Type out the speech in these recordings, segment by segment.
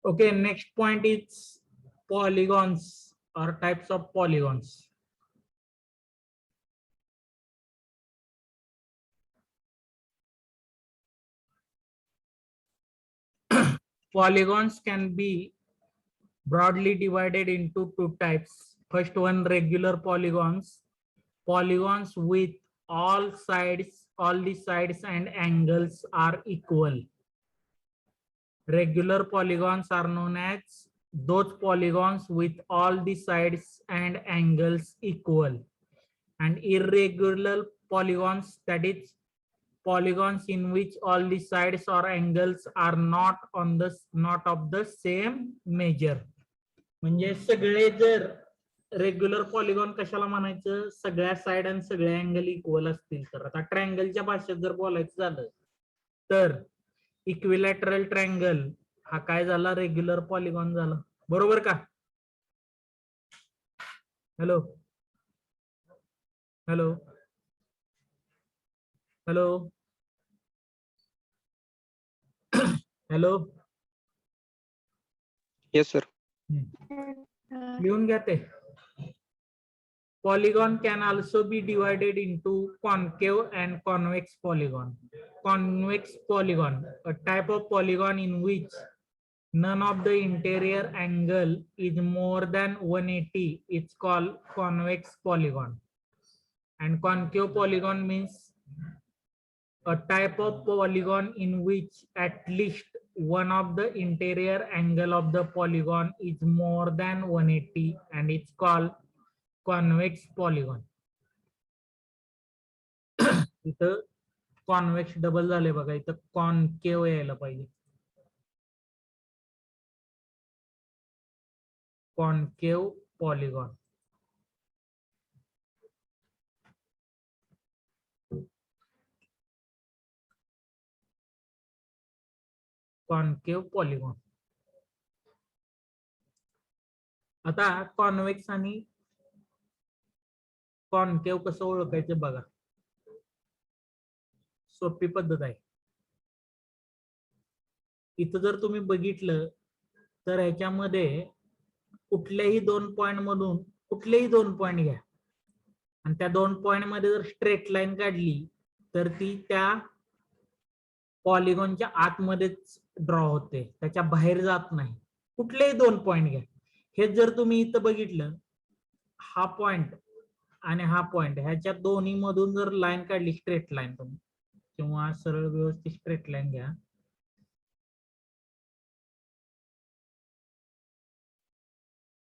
Okay, next point is polygons or types of polygons. Polygons can be broadly divided into two types. First one, regular polygons. Polygons with all the sides and angles are equal. Regular polygons are known as those polygons with all the sides and angles equal. And irregular polygons, that is polygons in which all the sides or angles are not of the same measure. म्हणजे सगळे जर regular polygon कशाला म्हणायचं, सगळ्या side आणि सगळे angle equal असतील तर. आता ट्रायंगलच्या भाषेत जर बोलायचं झालं तर इक्विलॅटरल ट्रायंगल हा काय झाला, रेग्युलर पॉलिगॉन झाला. बरोबर का? Hello hello hello hello. Yes sir. लिहून घ्या ते. Polygon can also be divided into concave and convex polygon. Convex polygon, a type of polygon in which none of the interior angle is more than 180. It's called convex polygon. And concave polygon means a type of polygon in which at least one of the interior angle of the polygon is more than 180, and it's called convex polygon. इथं convex double झाले बघा, इथं concave यायला पाहिजे. Concave polygon. Concave polygon. आता convex आणि concave कसं ओळखायचं बघा, सोपी पद्धत आहे. इथं जर तुम्ही बघितलं तर ह्याच्यामध्ये कुठल्याही दोन पॉइंट मधून कुठलेही दोन पॉइंट घ्या आणि त्या दोन पॉइंट मध्ये जर स्ट्रेट लाईन काढली तर ती त्या पॉलिगॉनच्या आतमध्येच ड्रॉ होते, त्याच्या बाहेर जात नाही. कुठलेही दोन पॉइंट घ्या. हे जर तुम्ही इथं बघितलं, हा पॉइंट आणि हा पॉइंट ह्याच्या दोन्ही मधून जर लाईन काढली, स्ट्रेट लाईन, तुम्ही किंवा सरळ व्यवस्थित स्ट्रेट लाईन घ्या.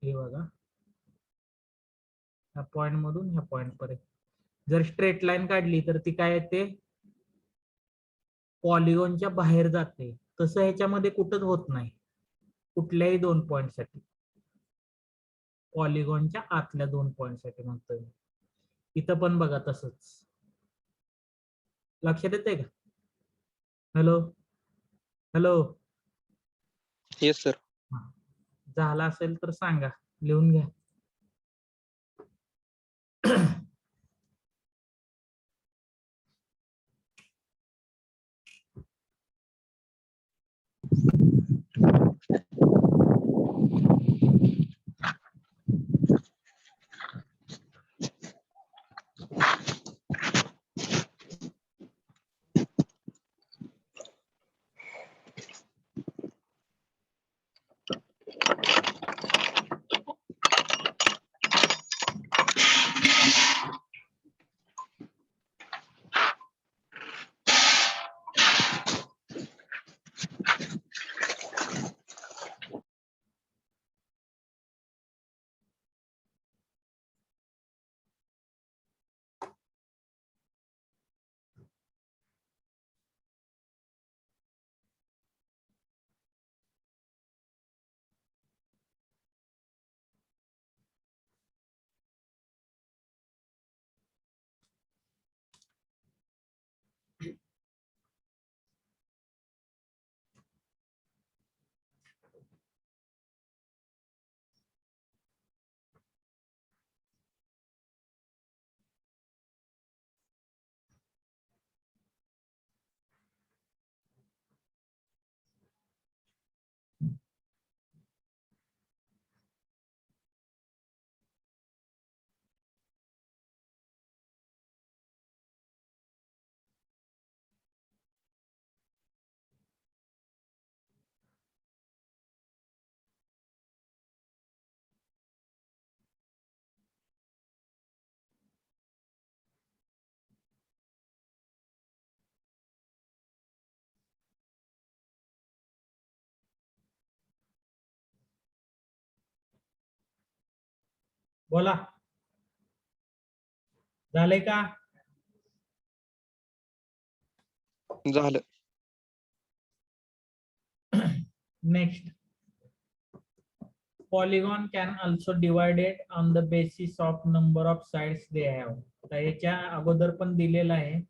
हे बघा, ह्या पॉइंट मधून ह्या पॉइंट पर्यंत जर स्ट्रेट लाईन काढली तर ती काय येते, पॉलिगॉनच्या बाहेर जाते. तसं ह्याच्यामध्ये कुठंच होत नाही कुठल्याही दोन पॉइंट साठी. पॉलिगॉनच्या आतल्या दोन पॉइंट साठी म्हणतोय. इथं पण बघा तसंच. लक्षात येते का? Hello hello. Yes sir. झाला असेल तर सांगा, लिहून घ्या. बोला, झाले का? झालं. Next, polygon can also divided on the basis of number of sides they have. तर याच्या अगोदर पण दिलेलं आहे,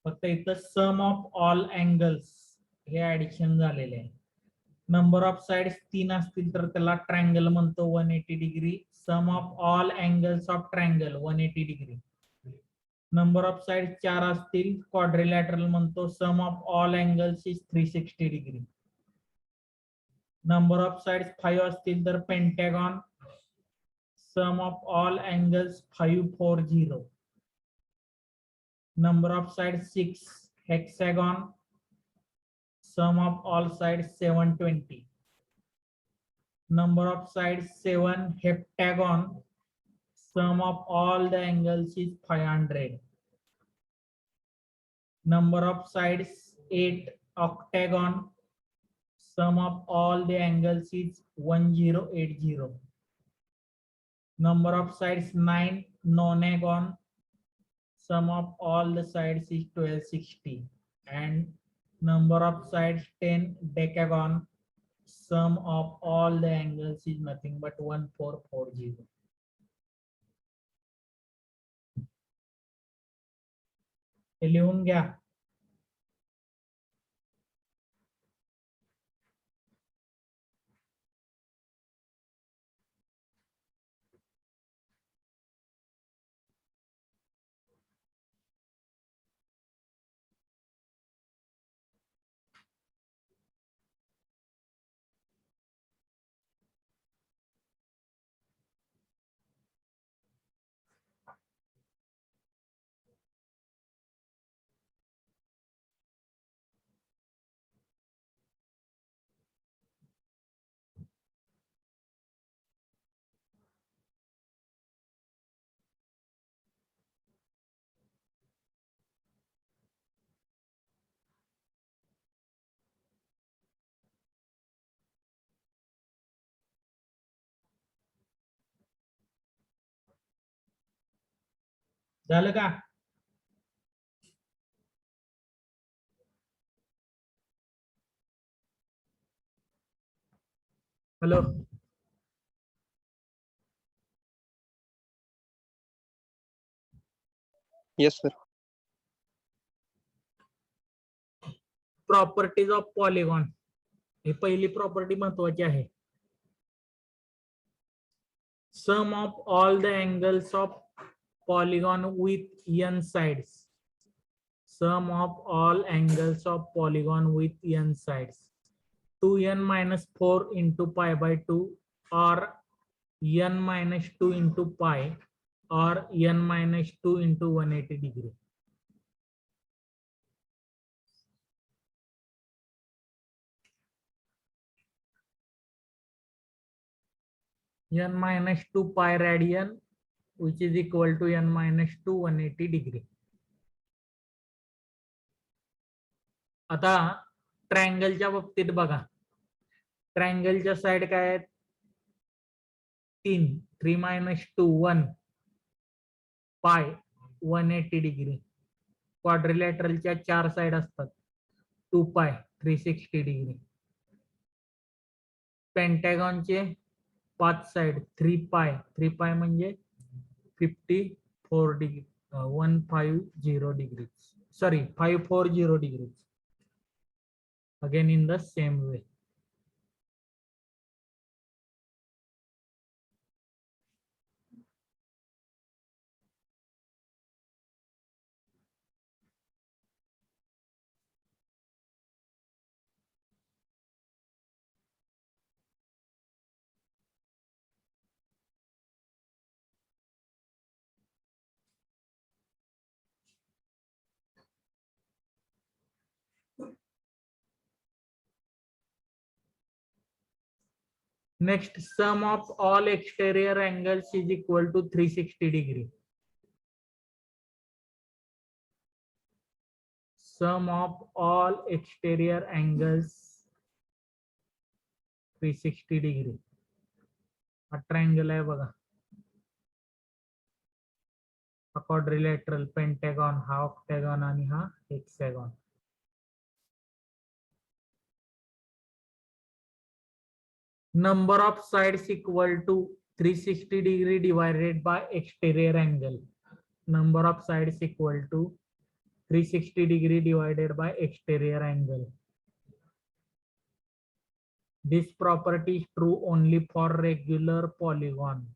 फक्त इथं सम ऑफ ऑल अँगल्स हे ऍडिशन झालेले आहे. नंबर ऑफ साइड्स 3 असतील तर त्याला ट्रायंगल म्हणतो 180 degree. Sum of all angles of triangle 180 degree. Number of sides 4 असतील क्वाड्रिलॅटरल म्हणतो. Sum of all angles is 360 degree. Number of sides 5 असतील तर pentagon. Sum of all angles 540. Number of sides 6, hexagon. Sum of all sides 720. Number of sides 7, heptagon. Sum of all the angles is 500. Number of sides 8, octagon. Sum of all the angles is 1080. Number of sides 9, nonagon. Sum of all the sides is 1260. And number of sides 10, decagon. Sum of all the angles is nothing but 1440. हे लिहून घ्या. झालं का? Hello, yes sir. Properties of polygon. ही पहिली property महत्वाची आहे. Sum of all the angles of polygon with n sides. Sum of all angles of polygon with n sides. 2n minus 4 into pi by 2 or n minus 2 into pi or n minus 2 into 180 degree. n minus 2 pi radian, which is equal to n minus 2 180 degree. आता ट्रायंगलच्या बाबतीत बघा, ट्रायंगलच्या side काय आहेत? 3, 3 minus 2 1, पाय 180 degree. क्वाड्रिलॅटरलच्या 4 side असतात, 2 पाय 360 degree. पेंटॅगॉनचे 5 side 3 पाय, 3 पाय म्हणजे 54 degree, 150 degree, sorry 540 degree. Again in the same way. Next, sum of all exterior angles is equal to 360 degree. Sum of all exterior angles 360 degree. हा triangle आहे बघा. हा quadrilateral, pentagon, हा octagon आणि हा hexagon. Number of sides equal to 360 degree divided by exterior angle. Number of sides equal to 360 degree divided by exterior angle. This property is true only for regular polygon.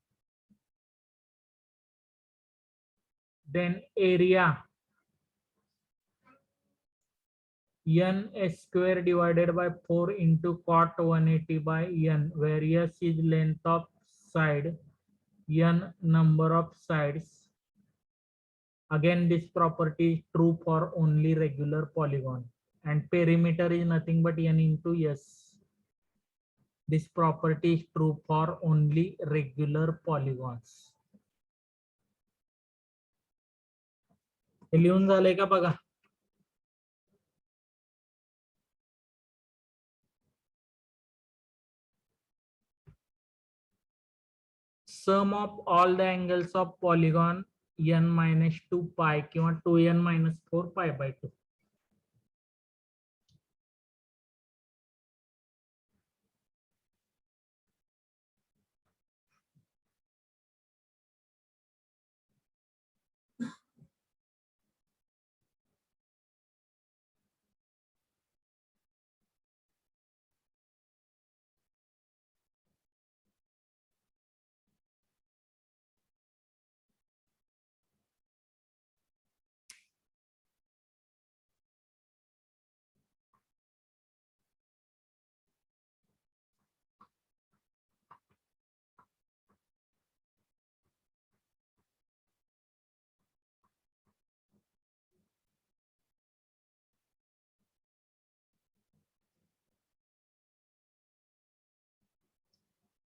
Then area n square divided by 4 into cot 180 by n, where s is length of side, n number of sides. Again, this property is true for only regular polygon, and perimeter is nothing but n into s. This property is true for only regular polygons. हे लिहून झालंय का बघा? Sum of all the angles of polygon n minus 2 pi किंवा 2n minus 4 pi by 2.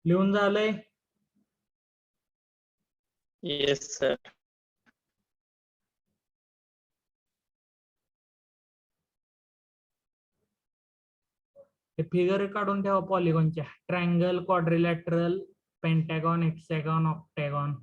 लिहून झालंय? Yes, sir. हे figure काढून ठेवा पॉलिगॉनच्या. Triangle, quadrilateral, pentagon, hexagon, octagon.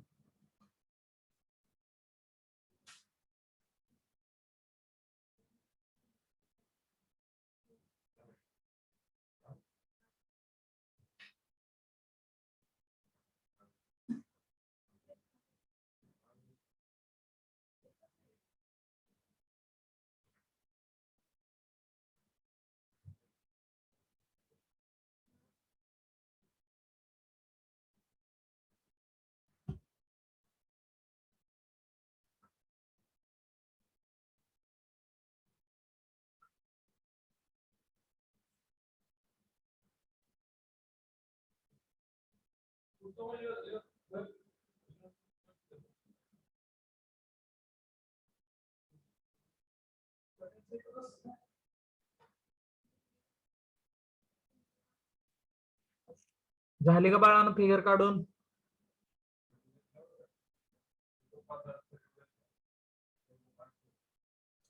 झाली का बाळांनो फिगर काढून?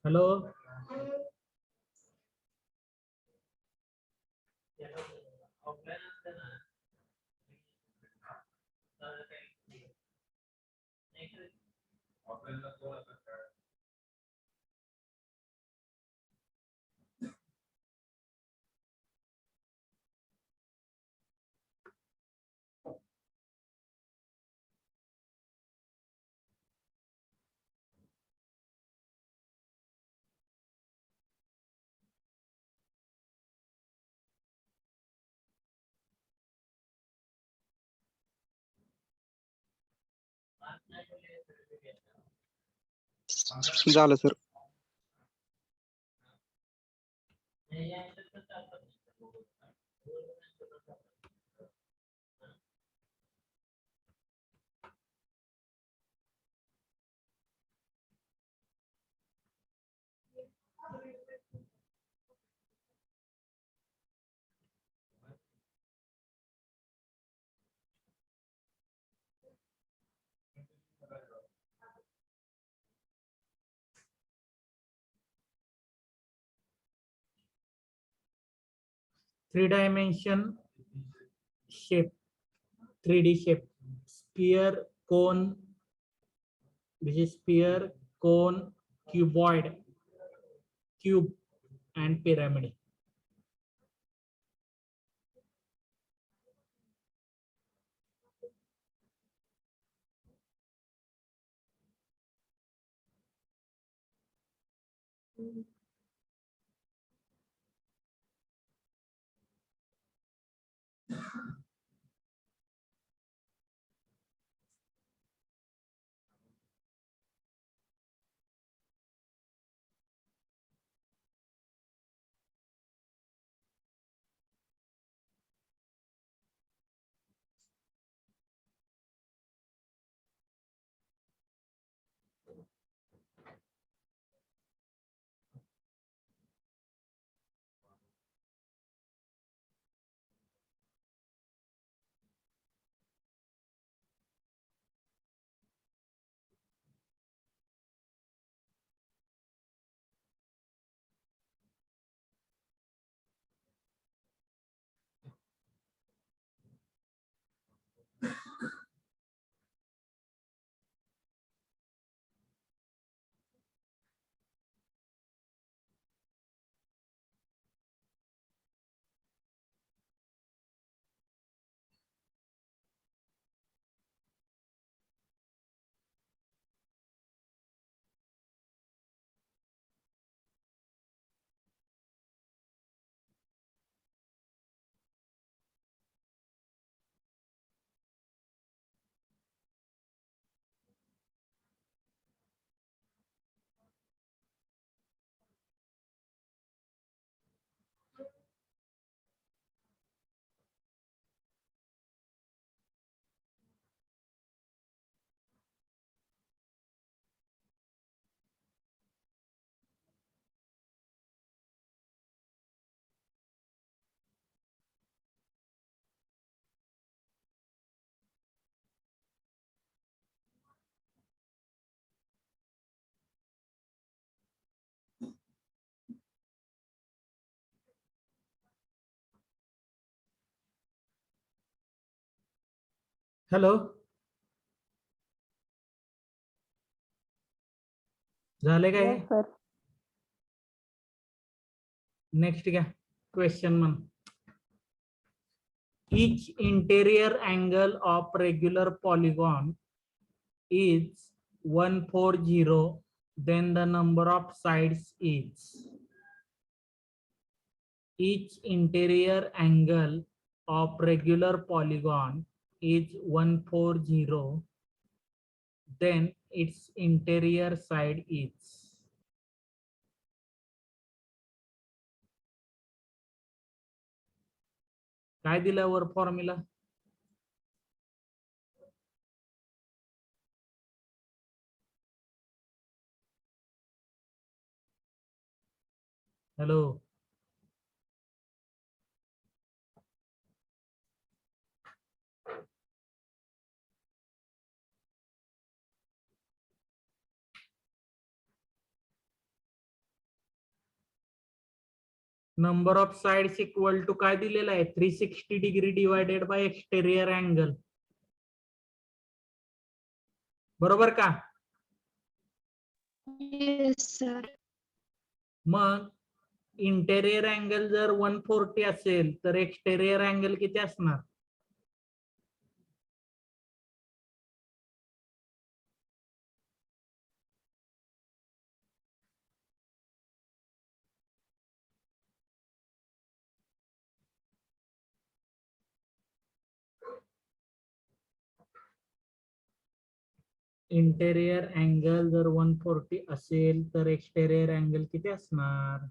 हॅलो, झालं sir. Three dimension shape, 3D shape, sphere, cone, This is sphere, cone, cuboid, cube, and pyramid. Hello. झाले काय? Yes, sir. नेक्स्ट घ्या क्वेश्चन मन. Each interior angle of regular polygon is 140, then the number of sides is. Each interior angle of regular polygon is 140, then its interior side is. काय दिला वर formula? Hello. Number of sides equal to काय दिलेला आहे? 360 degree divided by exterior angle. बरोबर का? Yes, sir. मग interior angle जर 140 असेल तर एक्सटेरियर अँगल किती असणार? इंटेरियर अँगल जर 140 असेल तर एक्सटेरियर अँगल किती असणार?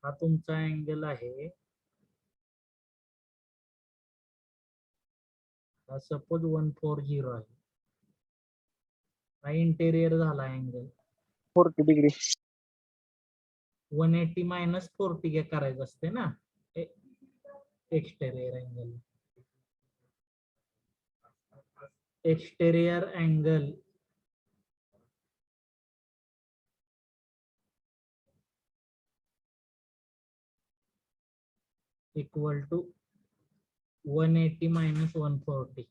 हा तुमचा अँगल आहे. हा सपोज 140 आहे. हा इंटेरियर झाला अँगल. 40 डिग्री. 180 मायनस 40 करायचं असते ना exterior angle. Exterior angle equal to 180 minus 140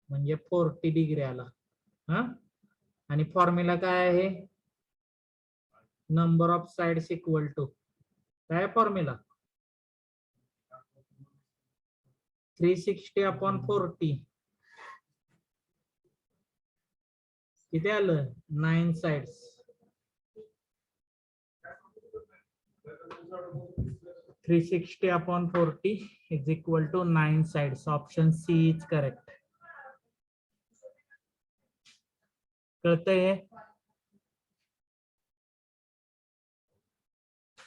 म्हणजे 40 डिग्री आला. हा, आणि फॉर्म्युला काय आहे? Number of sides equal to काय फॉर्म्युला? 360 अपॉन 40 किती आलं? 9 sides. 360 upon 40 is equal to 9 sides. Option C is correct. कळतंय?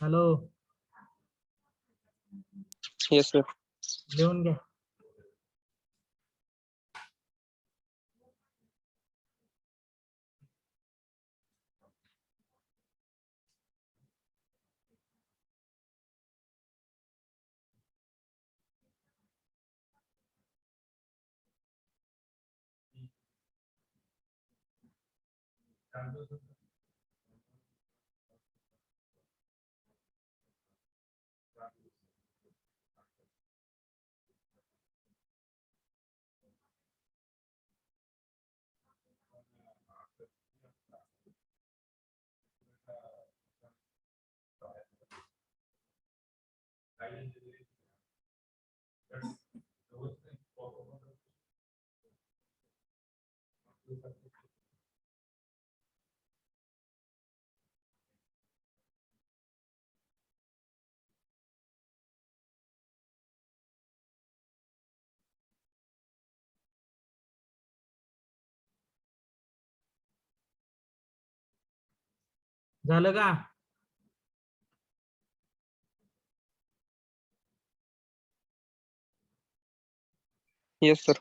Hello, yes sir. लिहून घ्या. झालं का? Yes sir.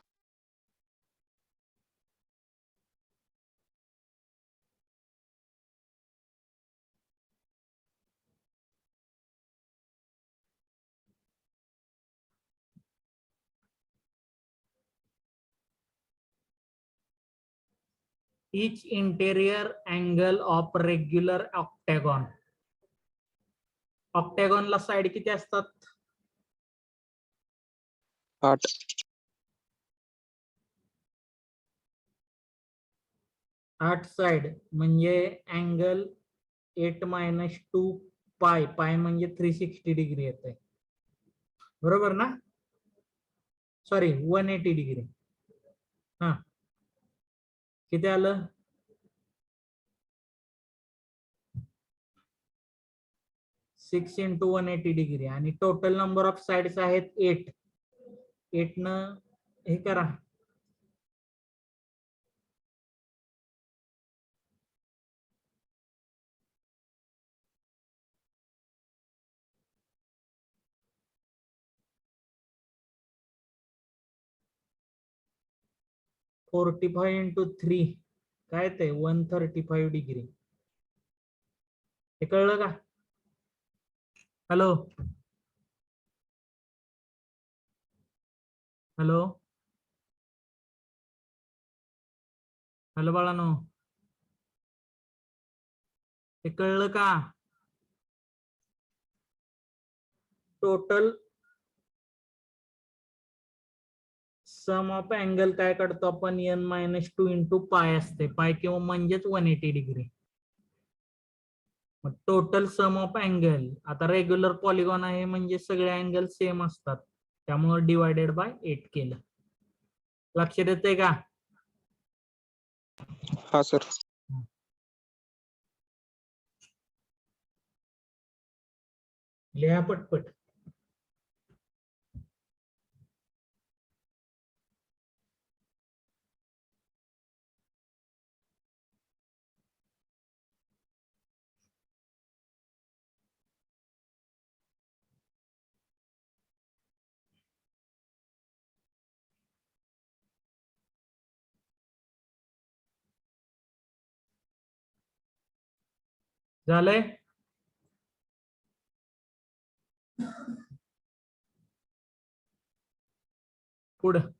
Each interior angle of regular octagon. Octagon ला साइड किती असतात? 8. 8 साइड म्हणजे अँगल 8 मायनस 2 पाय. पाय म्हणजे 360 डिग्री येते, बरोबर ना? Sorry 180 degree. हा, किती आलं? 6 इंटू 180 डिग्री. आणि टोटल नंबर ऑफ साइड्स आहेत 8. 8 न हे करा, फोर्टी 45 इंटू 3 काय ते 135 डिग्री. हे कळलं का? हॅलो हॅलो हॅलो बाळानो, हे कळलं का? टोटल सम ऑफ अँगल काय काढतो आपण? n मायनस 2 इंटू पाय असते. पाय किंवा म्हणजेच 180 degree. Total sum of angle, आता रेग्युलर पॉलिगॉन आहे म्हणजे सगळे अँगल सेम असतात, त्यामुळे डिवायडेड बाय 8 केलं. लक्षात येते का? हा सर. लिहा पटपट. झालंय? पुढं.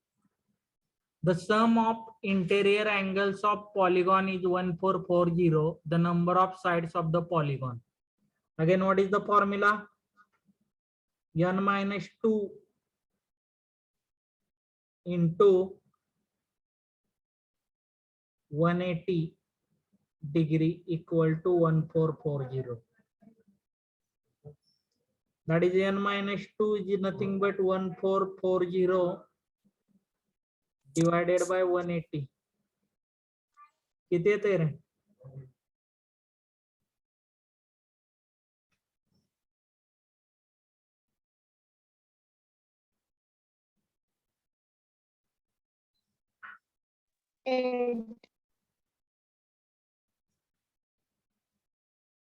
The sum of interior angles of polygon is 1440. The number of sides of the polygon. Again, what is the formula? N minus 2 into 180 degree equal to 1440. That is n minus 2 is nothing but 1440 divided by 180. किती येते रे?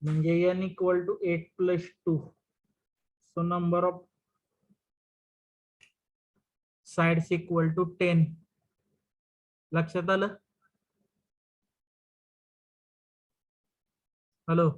म्हणजे n equal to 8 plus 2. So number of sides equal to 10. लक्षात आलं? Hello.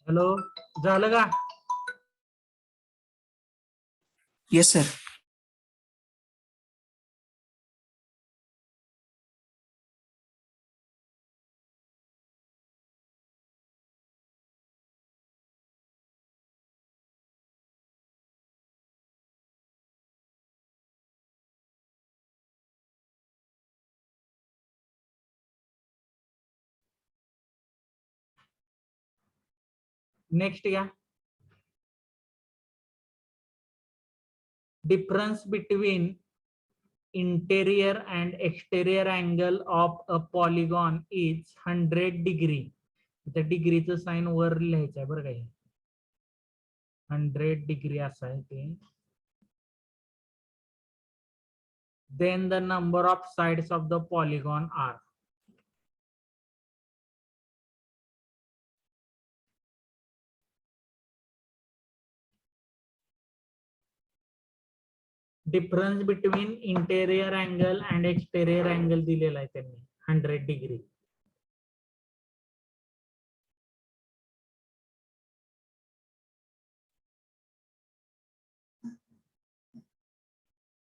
Hello, झालं का? Yes, sir. Next घ्या. Difference between interior and exterior angle of a polygon is 100 degree. इथे डिग्रीचं साइन वर लिहायचं आहे बरं काही. 100 degree असं आहे ते. Then the number of sides of the polygon are. Difference between interior angle and exterior angle दिलेला आहे त्यांनी 100 degree.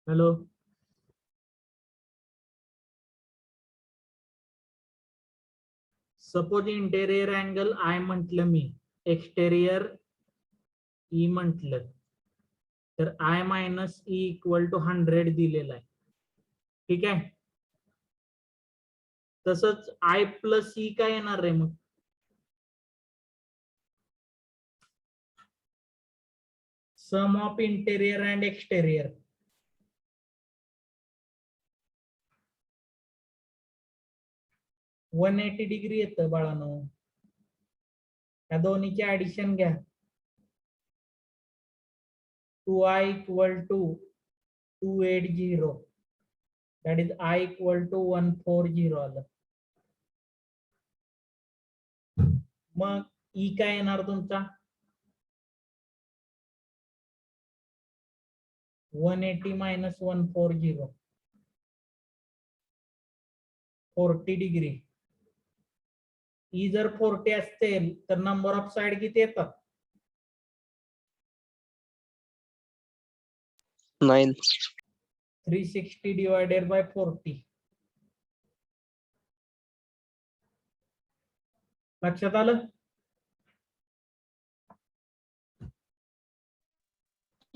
Hello. Suppose interior angle I म्हटलं मी, एक्सटेरियर ई म्हटलं, तर I minus E equal to 100 दिलेला आहे. ठीक आहे. तसंच आय प्लस ई काय येणार रे मग? Sum of interior and exterior. One 180 डिग्री येतं बाळानो. या दोन्हीचे ऍडिशन घ्या. 2i equal to 280. That is I equal to 140 आलं. मग ई काय येणार तुमचा? 180 minus 140. 40 डिग्री. ई जर 40 असेल तर नंबर ऑफ साइड किती येतात? 9. 360 divided by 40. लक्षात आलं?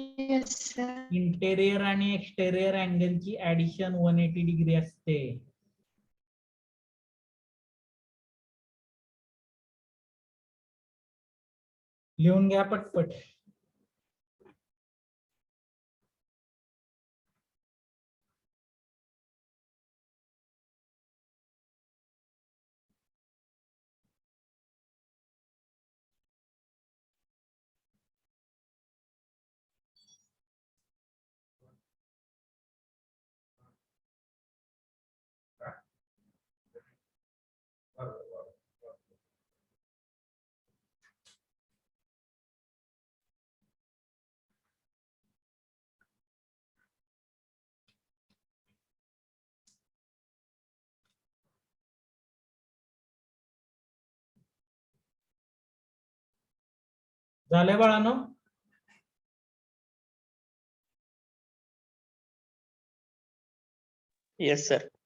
Yes, sir. इंटेरियर आणि एक्सटेरियर अँगलची ऍडिशन 180 डिग्री असते. लिहून घ्या पटपट. झाले बाळांनो? Yes, sir.